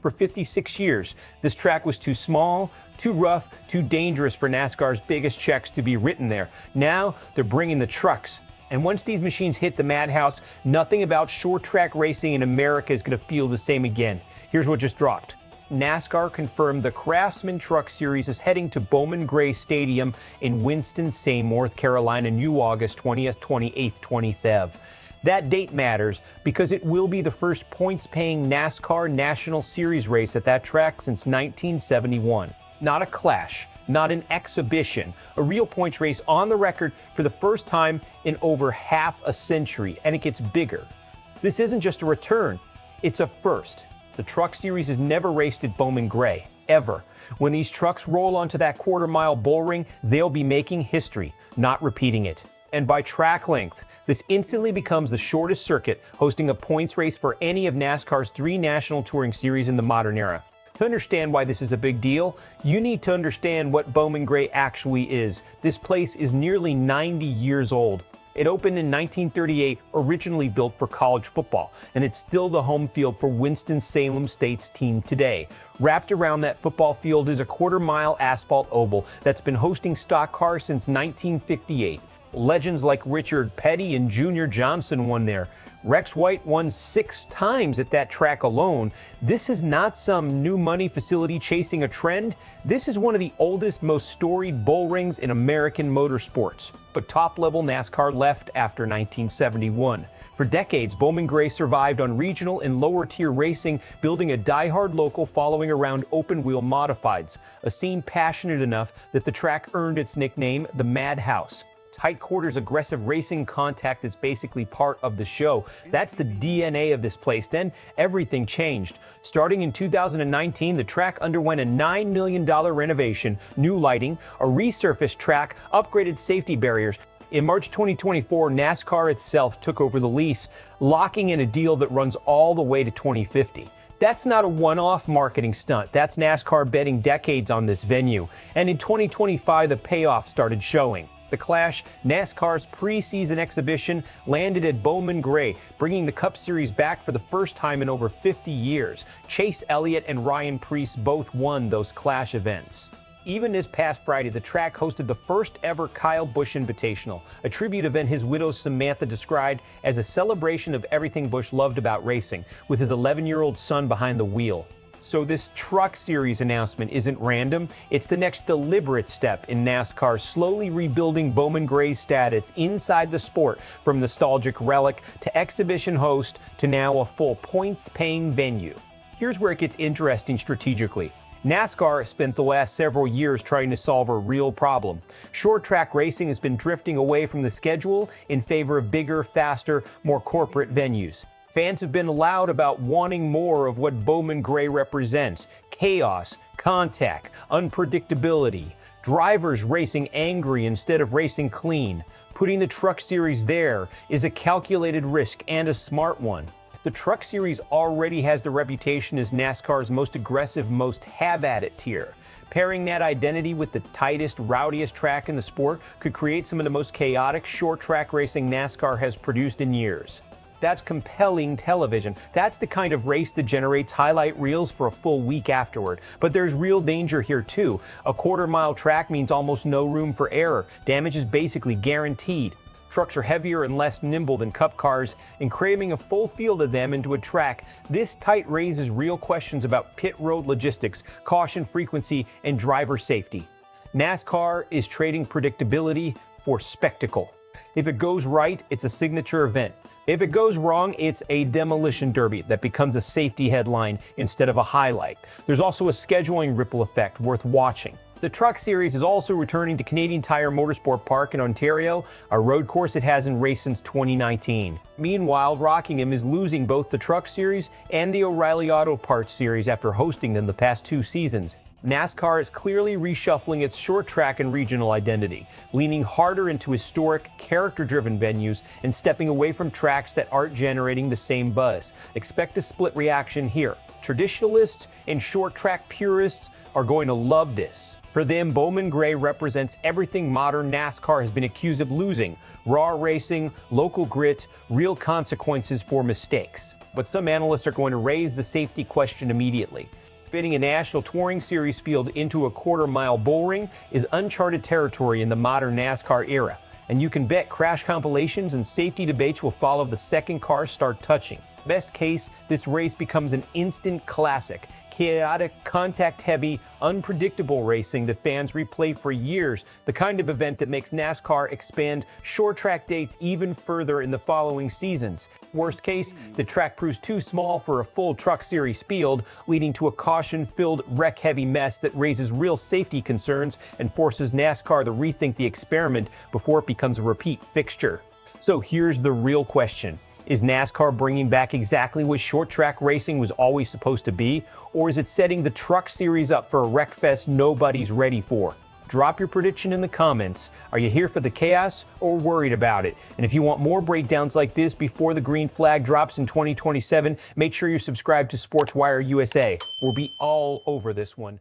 For 56 years, this track was too small, too rough, too dangerous for NASCAR's biggest checks to be written there. Now, they're bringing the trucks. And once these machines hit the madhouse, nothing about short track racing in America is going to feel the same again. Here's what just dropped. NASCAR confirmed the Craftsman Truck Series is heading to Bowman Gray Stadium in Winston-Salem, North Carolina, New August 20th, 28th, 20th. That date matters because it will be the first points-paying NASCAR National Series race at that track since 1971. Not a clash, not an exhibition, a real points race on the record for the first time in over half a century, and it gets bigger. This isn't just a return, it's a first. The Truck Series has never raced at Bowman Gray, ever. When these trucks roll onto that quarter-mile bull ring, they'll be making history, not repeating it. And by track length, this instantly becomes the shortest circuit hosting a points race for any of NASCAR's 3 national touring series in the modern era. To understand why this is a big deal, you need to understand what Bowman Gray actually is. This place is nearly 90 years old. It opened in 1938, originally built for college football, and it's still the home field for Winston-Salem State's team today. Wrapped around that football field is a quarter-mile asphalt oval that's been hosting stock cars since 1958. Legends like Richard Petty and Junior Johnson won there. Rex White won 6 times at that track alone. This is not some new money facility chasing a trend. This is one of the oldest, most storied bull rings in American motorsports. But top-level NASCAR left after 1971. For decades, Bowman Gray survived on regional and lower-tier racing, building a die-hard local following around open-wheel modifieds, a scene passionate enough that the track earned its nickname, the Madhouse. Tight quarters, aggressive racing, contact is basically part of the show. That's the DNA of this place. Then everything changed. Starting in 2019, the track underwent a $9 million renovation, new lighting, a resurfaced track, upgraded safety barriers. In March 2024, NASCAR itself took over the lease, locking in a deal that runs all the way to 2050. That's not a one-off marketing stunt. That's NASCAR betting decades on this venue. And in 2025, the payoff started showing. The Clash, NASCAR's preseason exhibition, landed at Bowman Gray, bringing the Cup Series back for the first time in over 50 years. Chase Elliott and Ryan Preece both won those Clash events. Even this past Friday, the track hosted the first ever Kyle Busch Invitational, a tribute event his widow Samantha described as a celebration of everything Busch loved about racing, with his 11-year-old son behind the wheel. So this Truck Series announcement isn't random. It's the next deliberate step in NASCAR slowly rebuilding Bowman Gray's status inside the sport, from nostalgic relic to exhibition host to now a full points-paying venue. Here's where it gets interesting strategically. NASCAR spent the last several years trying to solve a real problem. Short track racing has been drifting away from the schedule in favor of bigger, faster, more corporate venues. Fans have been loud about wanting more of what Bowman Gray represents: chaos, contact, unpredictability, drivers racing angry instead of racing clean. Putting the Truck Series there is a calculated risk and a smart one. The Truck Series already has the reputation as NASCAR's most aggressive, most have-at-it tier. Pairing that identity with the tightest, rowdiest track in the sport could create some of the most chaotic short track racing NASCAR has produced in years. That's compelling television. That's the kind of race that generates highlight reels for a full week afterward. But there's real danger here too. A quarter-mile track means almost no room for error. Damage is basically guaranteed. Trucks are heavier and less nimble than Cup cars, and cramming a full field of them into a track this tight raises real questions about pit road logistics, caution frequency, and driver safety. NASCAR is trading predictability for spectacle. If it goes right, it's a signature event. If it goes wrong, it's a demolition derby that becomes a safety headline instead of a highlight. There's also a scheduling ripple effect worth watching. The Truck Series is also returning to Canadian Tire Motorsport Park in Ontario, a road course it hasn't raced since 2019. Meanwhile, Rockingham is losing both the Truck Series and the O'Reilly Auto Parts Series after hosting them the past 2 seasons. NASCAR is clearly reshuffling its short track and regional identity, leaning harder into historic, character-driven venues and stepping away from tracks that aren't generating the same buzz. Expect a split reaction here. Traditionalists and short track purists are going to love this. For them, Bowman Gray represents everything modern NASCAR has been accused of losing: raw racing, local grit, real consequences for mistakes. but some analysts are going to raise the safety question immediately. Fitting a National Touring Series field into a quarter-mile bull ring is uncharted territory in the modern NASCAR era, and you can bet crash compilations and safety debates will follow the second cars start touching. Best case, this race becomes an instant classic. Chaotic, contact-heavy, unpredictable racing that fans replay for years, the kind of event that makes NASCAR expand short track dates even further in the following seasons. Worst case, the track proves too small for a full Truck Series field, leading to a caution-filled, wreck-heavy mess that raises real safety concerns and forces NASCAR to rethink the experiment before it becomes a repeat fixture. So here's the real question. Is NASCAR bringing back exactly what short track racing was always supposed to be, or is it setting the Truck Series up for a wreckfest nobody's ready for? Drop your prediction in the comments. Are you here for the chaos or worried about it? And if you want more breakdowns like this before the green flag drops in 2027, make sure you subscribe to Sportswire USA. We'll be all over this one.